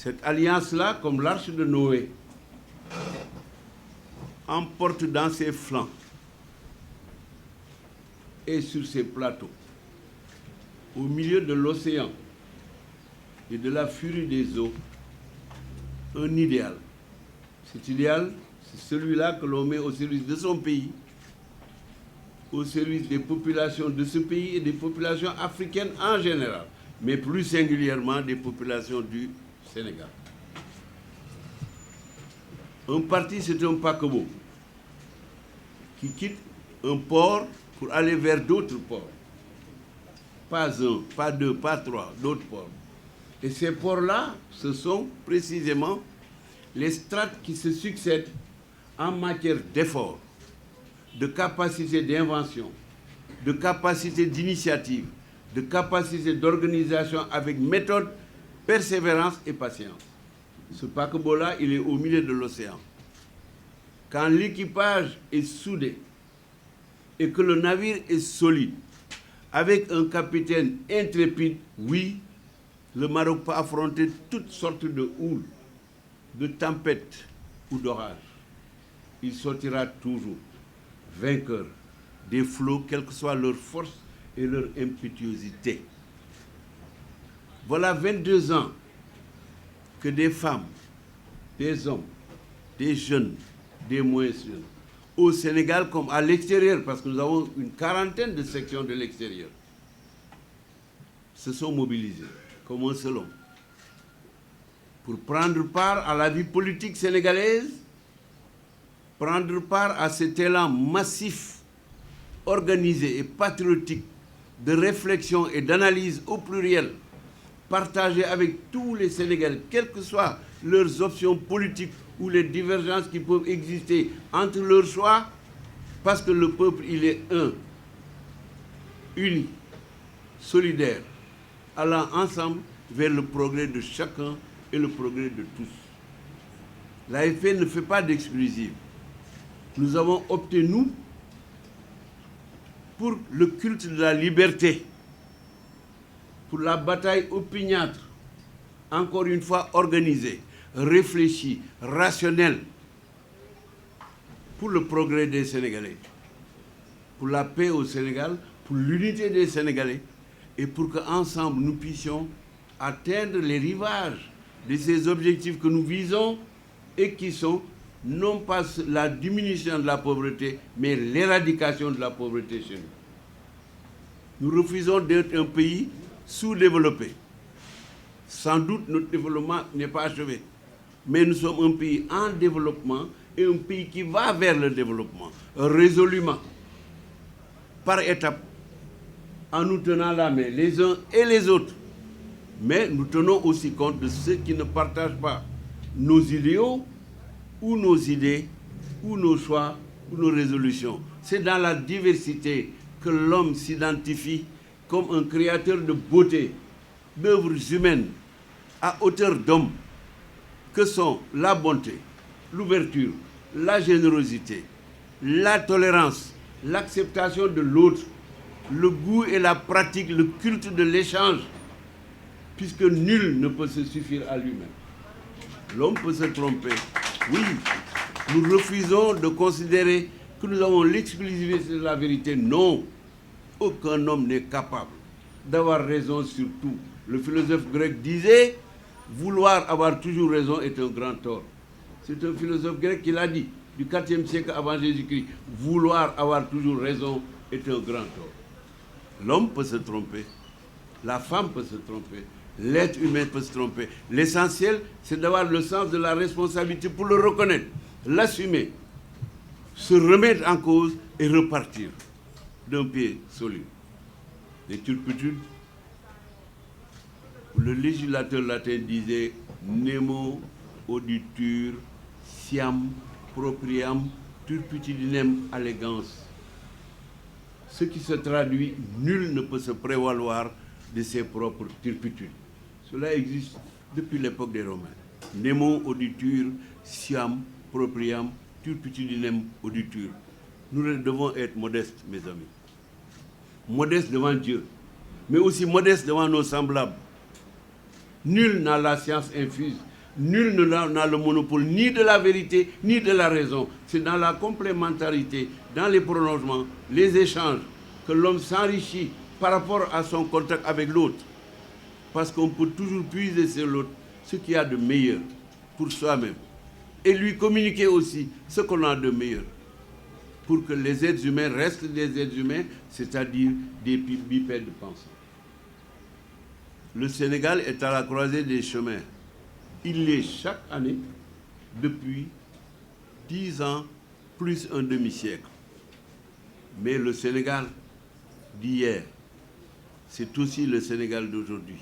Cette alliance-là, comme l'arche de Noé, emporte dans ses flancs et sur ses plateaux, au milieu de l'océan et de la furie des eaux, un idéal. Cet idéal, c'est celui-là que l'on met au service de son pays, au service des populations de ce pays et des populations africaines en général, mais plus singulièrement des populations du Sénégal. Un parti, c'est un paquebot qui quitte un port pour aller vers d'autres ports. Pas un, pas deux, pas trois, d'autres ports. Et ces ports-là, ce sont précisément les strates qui se succèdent en matière d'effort, de capacité d'invention, de capacité d'initiative, de capacité d'organisation avec méthode, persévérance et patience. Ce paquebot-là, il est au milieu de l'océan. Quand l'équipage est soudé et que le navire est solide, avec un capitaine intrépide, oui, le Maroc peut affronter toutes sortes de houles, de tempêtes ou d'orages. Il sortira toujours vainqueur des flots, quelle que soit leur force et leur impétuosité. Voilà 22 ans que des femmes, des hommes, des jeunes, des moins jeunes, au Sénégal comme à l'extérieur, parce que nous avons une quarantaine de sections de l'extérieur, se sont mobilisés comme un seul homme pour prendre part à la vie politique sénégalaise, prendre part à cet élan massif, organisé et patriotique de réflexion et d'analyse au pluriel, partagé avec tous les Sénégalais, quelles que soient leurs options politiques ou les divergences qui peuvent exister entre leurs choix, parce que le peuple, il est un, uni, solidaire, allant ensemble vers le progrès de chacun et le progrès de tous. L'AFP ne fait pas d'exclusive. Nous avons opté, nous, pour le culte de la liberté, pour la bataille opiniâtre, encore une fois organisée, réfléchie, rationnelle, pour le progrès des Sénégalais, pour la paix au Sénégal, pour l'unité des Sénégalais, et pour qu'ensemble nous puissions atteindre les rivages de ces objectifs que nous visons et qui sont non pas la diminution de la pauvreté, mais l'éradication de la pauvreté chez nous. Nous refusons d'être un pays sous-développé. Sans doute, notre développement n'est pas achevé. Mais nous sommes un pays en développement et un pays qui va vers le développement, résolument, par étapes, en nous tenant la main, les uns et les autres. Mais nous tenons aussi compte de ceux qui ne partagent pas nos idéaux, ou nos idées, ou nos choix, ou nos résolutions. C'est dans la diversité que l'homme s'identifie comme un créateur de beauté, d'œuvres humaines à hauteur d'homme, que sont la bonté, l'ouverture, la générosité, la tolérance, l'acceptation de l'autre, le goût et la pratique, le culte de l'échange, puisque nul ne peut se suffire à lui-même. L'homme peut se tromper. Oui, nous refusons de considérer que nous avons l'exclusivité de la vérité. Non, aucun homme n'est capable d'avoir raison sur tout. Le philosophe grec disait, vouloir avoir toujours raison est un grand tort. C'est un philosophe grec qui l'a dit, du IVe siècle avant Jésus-Christ. Vouloir avoir toujours raison est un grand tort. L'homme peut se tromper, la femme peut se tromper, l'être humain peut se tromper. L'essentiel, c'est d'avoir le sens de la responsabilité pour le reconnaître, l'assumer, se remettre en cause et repartir d'un pied solide. Les turpitudes, le législateur latin disait nemo auditur siam propriam turpitudinem allegans. Ce qui se traduit, nul ne peut se prévaloir de ses propres turpitudes. Cela existe depuis l'époque des Romains. Nemo auditur siam propriam turpitudinem auditur. Nous devons être modestes, mes amis. Modestes devant Dieu, mais aussi modestes devant nos semblables. Nul n'a la science infuse, Nul n'a le monopole ni de la vérité, ni de la raison. C'est dans la complémentarité, dans les prolongements, les échanges, que l'homme s'enrichit par rapport à son contact avec l'autre. Parce qu'on peut toujours puiser sur l'autre ce qu'il y a de meilleur pour soi-même. Et lui communiquer aussi ce qu'on a de meilleur. Pour que les êtres humains restent des êtres humains, c'est-à-dire des bipèdes pensants. Le Sénégal est à la croisée des chemins. Il l'est chaque année depuis 10 ans, plus un demi-siècle. Mais le Sénégal d'hier, c'est aussi le Sénégal d'aujourd'hui.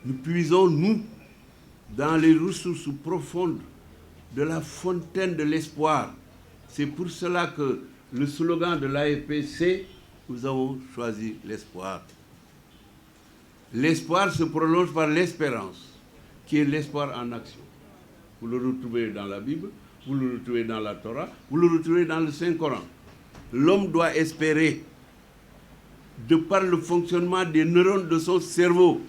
Nous puisons, nous, dans les ressources profondes de la fontaine de l'espoir. C'est pour cela que le slogan de l'AFP, c'est « Nous avons choisi l'espoir ». L'espoir se prolonge par l'espérance, qui est l'espoir en action. Vous le retrouvez dans la Bible, vous le retrouvez dans la Torah, vous le retrouvez dans le Saint-Coran. L'homme doit espérer, de par le fonctionnement des neurones de son cerveau,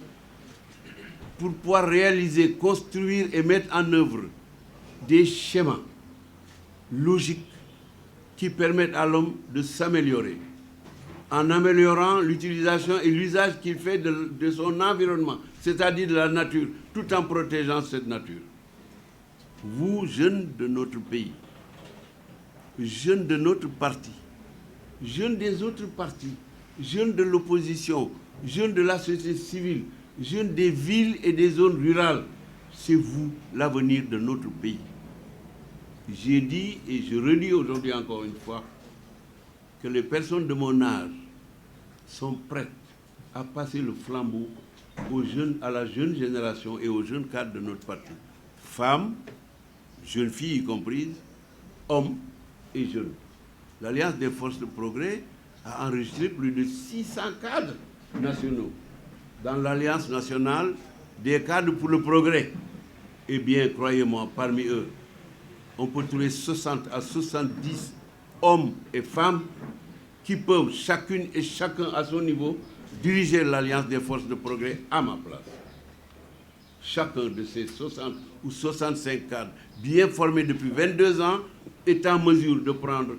pour pouvoir réaliser, construire et mettre en œuvre des schémas logiques qui permettent à l'homme de s'améliorer, en améliorant l'utilisation et l'usage qu'il fait de son environnement, c'est-à-dire de la nature, tout en protégeant cette nature. Vous, jeunes de notre pays, jeunes de notre parti, jeunes des autres partis, jeunes de l'opposition, jeunes de la société civile, jeunes des villes et des zones rurales, c'est vous l'avenir de notre pays. J'ai dit et je redis aujourd'hui encore une fois que les personnes de mon âge sont prêtes à passer le flambeau aux jeunes, à la jeune génération et aux jeunes cadres de notre parti. Femmes, jeunes filles y comprises, hommes et jeunes. L'Alliance des forces de progrès a enregistré plus de 600 cadres nationaux dans l'Alliance nationale des cadres pour le progrès. Eh bien, croyez-moi, parmi eux, on peut trouver 60 à 70 hommes et femmes qui peuvent, chacune et chacun à son niveau, diriger l'Alliance des forces de progrès à ma place. Chacun de ces 60 ou 65 cadres, bien formés depuis 22 ans, est en mesure de prendre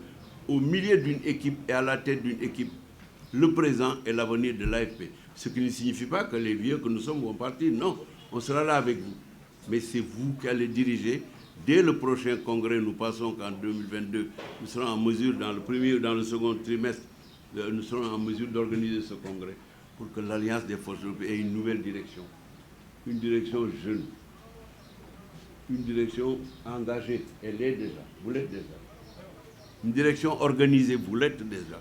au milieu d'une équipe et à la tête d'une équipe le présent et l'avenir de l'AFP. Ce qui ne signifie pas que les vieux que nous sommes vont partir. Non, on sera là avec vous. Mais c'est vous qui allez diriger. Dès le prochain congrès, nous pensons qu'en 2022, nous serons en mesure, dans le premier ou dans le second trimestre, nous serons en mesure d'organiser ce congrès pour que l'Alliance des forces européennes ait une nouvelle direction. Une direction jeune. Une direction engagée. Elle l'est déjà. Vous l'êtes déjà. Une direction organisée. Vous l'êtes déjà.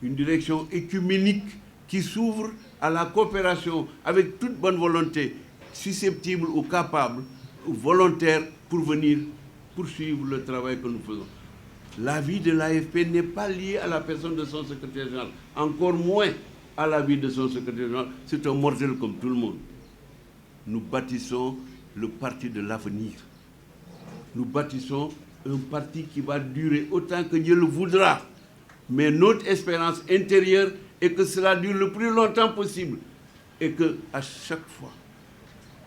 Une direction écuménique qui s'ouvre à la coopération avec toute bonne volonté, susceptible ou capable, ou volontaire, pour venir poursuivre le travail que nous faisons. La vie de l'AFP n'est pas liée à la personne de son secrétaire général, encore moins à la vie de son secrétaire général. C'est un mortel comme tout le monde. Nous bâtissons le parti de l'avenir. Nous bâtissons un parti qui va durer autant que Dieu le voudra. Mais notre espérance intérieure est que cela dure le plus longtemps possible. Et qu'à chaque fois,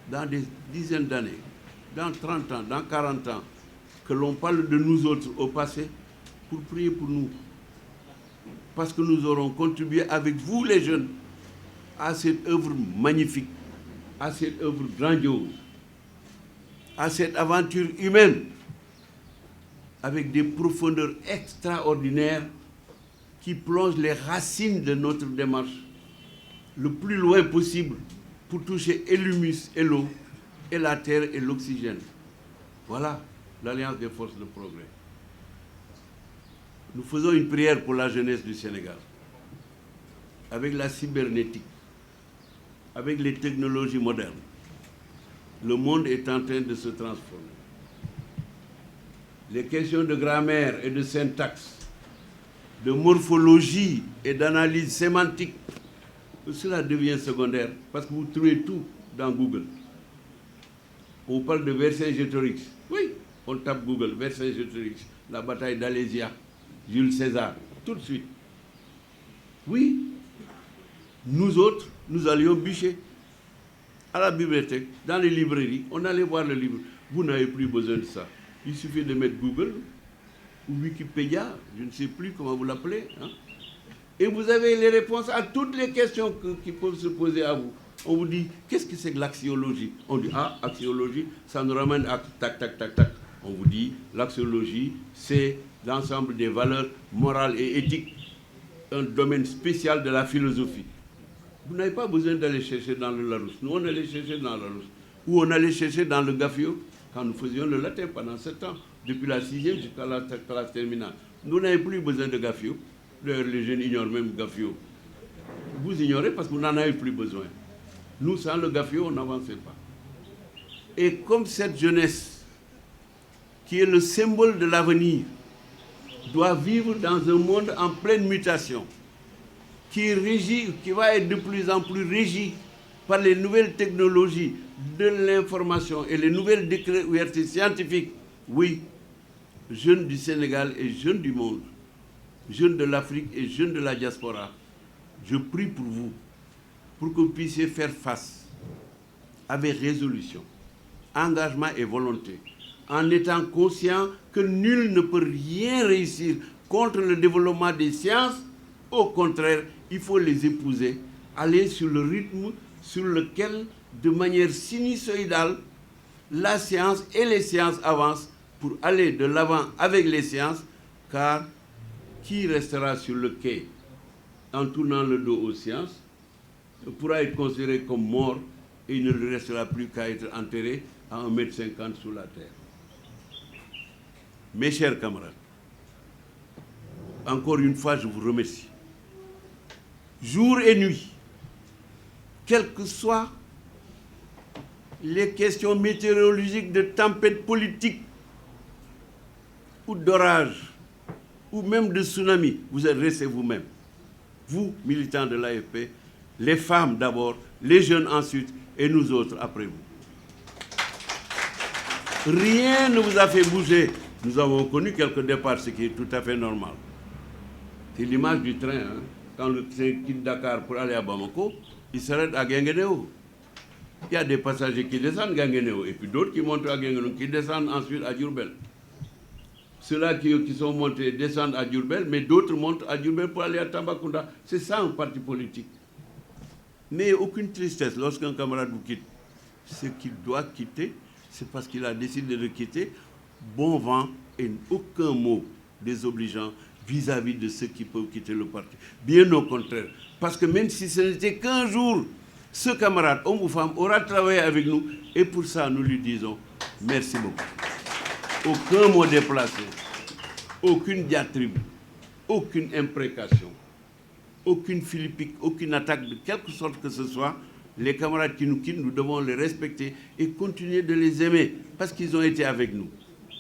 dans des dizaines d'années, dans 30 ans, dans 40 ans, que l'on parle de nous autres au passé, pour prier pour nous. Parce que nous aurons contribué avec vous les jeunes à cette œuvre magnifique, à cette œuvre grandiose, à cette aventure humaine, avec des profondeurs extraordinaires qui plongent les racines de notre démarche le plus loin possible pour toucher et l'humus et l'eau, et la terre et l'oxygène. Voilà l'Alliance des forces de progrès. Nous faisons une prière pour la jeunesse du Sénégal. Avec la cybernétique, avec les technologies modernes, le monde est en train de se transformer. Les questions de grammaire et de syntaxe, de morphologie et d'analyse sémantique, cela devient secondaire parce que vous trouvez tout dans Google. On parle de Vercingétorix. Oui, on tape Google, Vercingétorix, la bataille d'Alésia, Jules César, tout de suite. Oui, nous autres, nous allions bûcher. à la bibliothèque, dans les librairies, on allait voir le livre. Vous n'avez plus besoin de ça. Il suffit de mettre Google ou Wikipédia, je ne sais plus comment vous l'appelez, hein, et vous avez les réponses à toutes les questions qui peuvent se poser à vous. On vous dit, qu'est-ce que c'est que l'axiologie? On dit, ah, axiologie, ça nous ramène à tac, tac, tac, tac. On vous dit, l'axiologie, c'est l'ensemble des valeurs morales et éthiques, un domaine spécial de la philosophie. Vous n'avez pas besoin d'aller chercher dans le Larousse. Nous, on allait chercher dans le Larousse. Ou on allait chercher dans le Gaffio, quand nous faisions le latin pendant 7 ans, depuis la 6e jusqu'à la classe terminale. Nous n'avons plus besoin de Gaffio. D'ailleurs, les jeunes ignorent même Gaffio. Vous ignorez parce que vous n'en avez plus besoin. Nous, sans le Gaffio, on n'avançait pas. Et comme cette jeunesse, qui est le symbole de l'avenir, doit vivre dans un monde en pleine mutation, qui va être de plus en plus régi par les nouvelles technologies de l'information et les nouvelles découvertes scientifiques. Oui, jeunes du Sénégal et jeunes du monde, jeunes de l'Afrique et jeunes de la diaspora, je prie pour vous, pour que vous puissiez faire face avec résolution, engagement et volonté, en étant conscient que nul ne peut rien réussir contre le développement des sciences. Au contraire, il faut les épouser, aller sur le rythme sur lequel, de manière sinusoïdale, la science et les sciences avancent pour aller de l'avant avec les sciences, car qui restera sur le quai en tournant le dos aux sciences pourra être considéré comme mort et il ne lui restera plus qu'à être enterré à 1,50 m sous la terre. Mes chers camarades, encore une fois, je vous remercie. Jour et nuit, quelles que soient les questions météorologiques de tempête politique ou d'orage ou même de tsunami, vous êtes restés vous-même. Vous, militants de l'AFP, les femmes d'abord, les jeunes ensuite et nous autres après vous. Rien ne vous a fait bouger. Nous avons connu quelques départs, ce qui est tout à fait normal. C'est l'image du train. Hein. Quand le train quitte Dakar pour aller à Bamako, il s'arrête à Guinguinéo. Il y a des passagers qui descendent à Guinguinéo et puis d'autres qui montent à Guinguinéo, qui descendent ensuite à Diourbel. Ceux-là qui sont montés descendent à Diourbel, mais d'autres montent à Diourbel pour aller à Tambacounda. C'est ça un parti politique. Mais aucune tristesse lorsqu'un camarade vous quitte. Ce qu'il doit quitter, c'est parce qu'il a décidé de quitter. Bon vent et aucun mot désobligeant vis-à-vis de ceux qui peuvent quitter le parti. Bien au contraire. Parce que même si ce n'était qu'un jour, ce camarade, homme ou femme, aura travaillé avec nous. Et pour ça, nous lui disons merci beaucoup. Aucun mot déplacé, aucune diatribe, aucune imprécation, aucune philippique, aucune attaque de quelque sorte que ce soit. Les camarades qui nous quittent, nous devons les respecter et continuer de les aimer parce qu'ils ont été avec nous.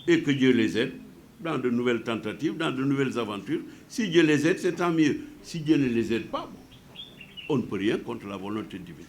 Et que Dieu les aide dans de nouvelles tentatives, dans de nouvelles aventures. Si Dieu les aide, c'est tant mieux. Si Dieu ne les aide pas, bon, on ne peut rien contre la volonté divine.